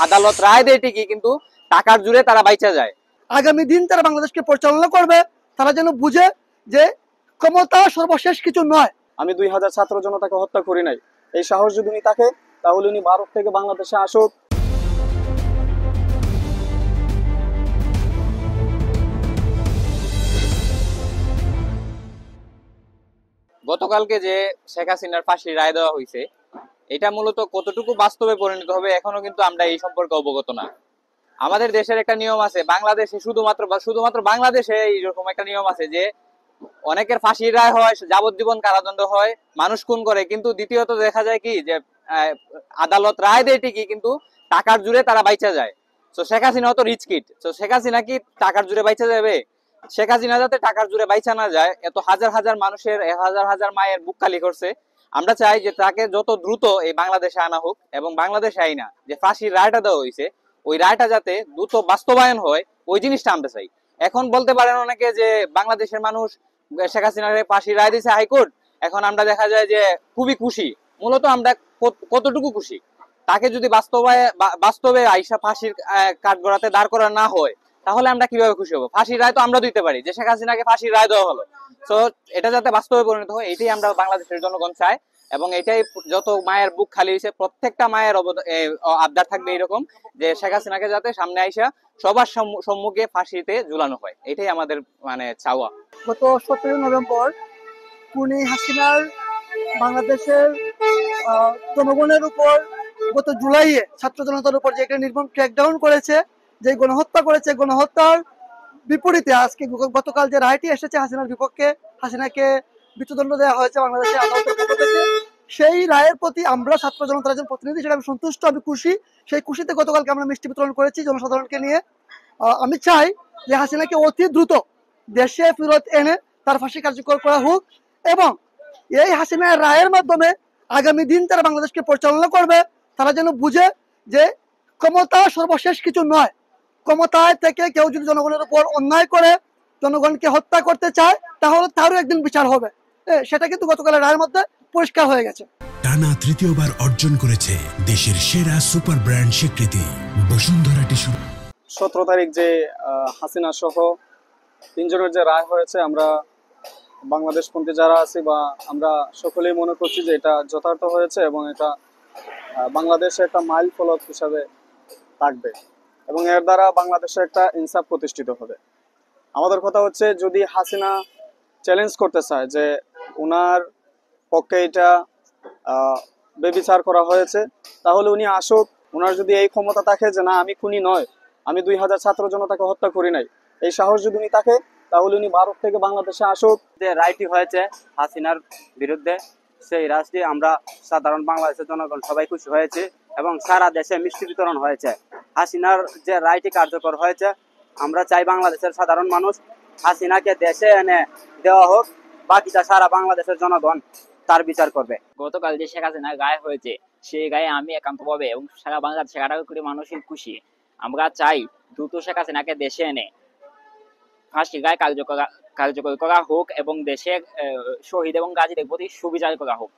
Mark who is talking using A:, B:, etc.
A: আদালত রায় দেয় ঠিকই, কিন্তু টাকার জোরে তারা বাইচা যায়।
B: আগামী দিন তারা বাংলাদেশকে পরিচালনা করবে, তারা যেন বুঝে যে ক্ষমতা সর্বশেষ কিছু নয়।
C: আমি 2000 ছাত্র জনতাকে হত্যা করি নাই, এই সাহস যদি উনি থাকে তাহলে উনি ভারত থেকে বাংলাদেশে আসুক।
A: গতকালকে যে শেখ হাসিনার ফাঁসির রায় দেওয়া হয়েছে, এটা মূলত কতটুকু বাস্তবে পরিণত হবে এখনো কিন্তু আমরা এই সম্পর্কে অবগত না। আমাদের দেশের একটা নিয়ম আছে, বাংলাদেশে শুধুমাত্র বাংলাদেশে এইরকম একটা নিয়ম আছে যে অনেকের ফাঁসির রায় হয়, যাবজ্জীবন কারাদণ্ড হয়, মানুষ খুন করে, কিন্তু দ্বিতীয়ত দেখা যায় কি যে আদালত রায় দেয় ঠিকই, কিন্তু টাকার জোরে তারা বাইচা যায়। তো শেখ হাসিনা তো রিচ কিড, তো শেখ হাসিনা কি টাকার জোরে বাইচা যাবে? শেখ হাসিনা যাতে টাকার জোরে বাইচা না যায়, এত হাজার হাজার মানুষের, হাজার হাজার মায়ের বুক খালি করছে। আমরা চাই যে তাকে যত দ্রুত এই বাংলাদেশে আনা হোক, এবং বাংলাদেশে আইনা যে ফাঁসির রায়টা দেওয়া হয়েছে ওই রায়টা যাতে দ্রুত বাস্তবায়ন হয়, ওই জিনিসটা আমরা চাই। এখন বলতে পারেন অনেকে যে বাংলাদেশের মানুষ শেখ হাসিনার ফাঁসির রায় দিয়েছে হাইকোর্ট, এখন আমরা দেখা যায় যে খুবই খুশি। মূলত আমরা কতটুকু খুশি? তাকে যদি বাস্তবে আইসা ফাঁসির কাঠগড়াতে দাঁড় করা না হয়, তাহলে আমরা কিভাবে খুশি হবো? ফাঁসির রায় তো আমরা দিতে পারি, যে শেখ হাসিনাকে ফাঁসির রায় দেওয়া হলো, তো এটা যাতে বাস্তবে পরিণত হয়, এটাই আমরা বাংলাদেশের জনগণ চাই। এবং এটাই যত মায়ের বুক খালি হয়েছে, প্রত্যেকটা মায়ের আবদার থাকবে এরকম, যে শেখ হাসিনাকে যাতে সামনে আইসা সবার সম্মুখে ফাঁসিতে ঝুলানো হয়, এটাই আমাদের চাওয়া।
B: গত 17 নভেম্বর খুনি হাসিনার বাংলাদেশের জনগণের উপর গত জুলাইয়ে ছাত্র জনতার উপর যে একটা নির্মম ক্র্যাকডাউন করেছে, যে গণহত্যা করেছে, গণহত্যার বিপরীতে আজকে গতকাল যে রায়টি এসেছে হাসিনার বিপক্ষে, হাসিনাকে মৃত্যুদণ্ড দেওয়া হয়েছে বাংলাদেশের আদালতের পক্ষ থেকে, সেই রায়ের প্রতি আমরা ছাত্র জনতার একজন প্রতিনিধি হিসেবে আমি সন্তুষ্ট, আমি খুশি। সেই খুশিতে গতকালকে আমরা মিষ্টি বিতরণ করেছি জনসাধারণকে নিয়ে। আমি চাই যে হাসিনাকে অতি দ্রুত দেশে ফেরত এনে তার ফাঁসি কার্যকর করা হোক, এবং এই হাসিনার রায়ের মাধ্যমে আগামী দিন তারা বাংলাদেশকে পরিচালনা করবে, তারা যেন বুঝে যে ক্ষমতা সর্বশেষ কিছু নয়। ক্ষমতায় থেকে কেউ যদি জনগণের উপর অন্যায় করে, জনগণকে হত্যা করতে চায়, তাহলে তারও একদিন বিচার হবে। সেটা কিন্তু গতকালের রায়ের মধ্যে পরিষ্কার হয়ে গেছে।
D: টানা তৃতীয়বার অর্জন করেছে দেশের সেরা সুপার ব্র্যান্ড স্বীকৃতি বসুন্ধরা টিস্যু।
C: 17 তারিখ যে হাসিনা সহ 3 জনের যে রায় হয়েছে, আমরা বাংলাদেশপন্থী যারা আছি বা আমরা সকলেই মনে করছি যে এটা যথার্থ হয়েছে, এবং এটা বাংলাদেশে একটা মাইল ফলক হিসাবে থাকবে, এবং এর দ্বারা বাংলাদেশে একটা ইনসাফ প্রতিষ্ঠিত হবে। আমাদের কথা হচ্ছে, যদি হাসিনা চ্যালেঞ্জ করতে চায় যে উনার পক্ষে এটা বেবিচার করা হয়েছে, তাহলে উনি আসুক। উনার যদি এই ক্ষমতা থাকে যে না, আমি খুনি নয়, আমি 2000 ছাত্র জনতাকে হত্যা করি নাই, এই সাহস যদি উনি থাকে তাহলে উনি ভারত থেকে বাংলাদেশে আসুক।
E: যে রায়টি হয়েছে হাসিনার বিরুদ্ধে, সেই রায়টি আমরা সাধারণ বাংলাদেশের জনগণ সবাই খুশি হয়েছে, এবং সারা দেশে মিষ্টি বিতরণ হয়েছে। হাসিনার যে রায়টি কার্যকর হয়েছে, আমরা চাই বাংলাদেশের সাধারণ মানুষ হাসিনাকে দেশে এনে দেওয়া হোক, বাকিটা সারা বাংলাদেশের জনগণ তার বিচার করবে।
F: গতকাল যে শেখ হাসিনার গায়ে হয়েছে, সেই গায়ে আমি একান্তভাবে এবং সারা বাংলাদেশের 18 কোটি মানুষের খুশি। আমরা চাই দ্রুত শেখ হাসিনাকে দেশে এনে ফাঁসির রায় কার্যকর করা হোক, এবং দেশের শহীদ এবং গাজীদের প্রতি সুবিচার করা হোক।